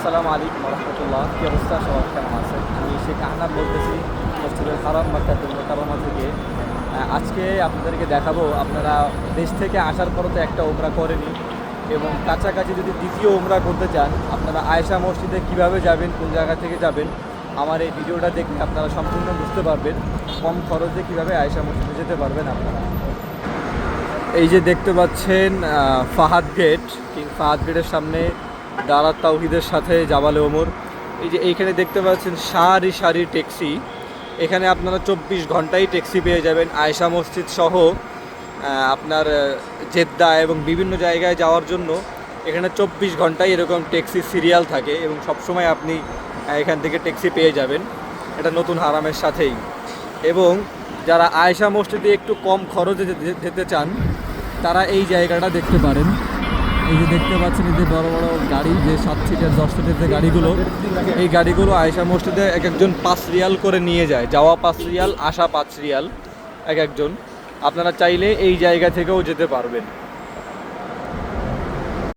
আসসালামু আলাইকুম রহমতুল্লাহ। কী অবস্থা, সবার কেমন আছেন? আমি শেখ আহনাব বলতেছি, মসজিদুল হারাম মক্কাতুল মুকাররমা থেকে। আজকে আপনাদেরকে দেখাবো, আপনারা দেশ থেকে আসার পরও তো একটা উমরা করেনি এবং কাছাকাছি যদি দ্বিতীয় উমরা করতে চান, আপনারা আয়েশা মসজিদে কিভাবে যাবেন, কোন জায়গা থেকে যাবেন, আমার এই ভিডিওটা দেখলে আপনারা সম্পূর্ণ বুঝতে পারবেন কম খরচে কীভাবে আয়েশা মসজিদে যেতে পারবেন আপনারা। এই যে দেখতে পাচ্ছেন ফাহাদ গেট, কিং ফাহাদ গেটের সামনে দারাত তাওহিদের সাথে জাবালে ওমর। এই যে এইখানে দেখতে পাচ্ছেন সারি সারি ট্যাক্সি। এখানে আপনারা 24 ঘন্টাই ট্যাক্সি পেয়ে যাবেন আয়েশা মসজিদ সহ। আপনার জেদ্দা এবং বিভিন্ন জায়গায় যাওয়ার জন্য এখানে 24 ঘন্টাই এরকম ট্যাক্সি সিরিয়াল থাকে এবং সবসময় আপনি এখান থেকে ট্যাক্সি পেয়ে যাবেন। এটা নতুন হারামের সাথেই। এবং যারা আয়েশা মসজিদে একটু কম খরচে যেতে চান, তারা এই জায়গাটা দেখতে পারেন। এই যে দেখতে পাচ্ছেন, এই যে বড় বড় গাড়ি, যে 7 সিটের 10 সিটের যে গাড়িগুলো, এই গাড়িগুলো আয়েশা মসজিদে এক একজন 5 রিয়াল করে নিয়ে যায়। যাওয়া 5 রিয়াল, আসা 5 রিয়াল এক একজন। আপনারা চাইলে এই জায়গা থেকেও যেতে পারবেন।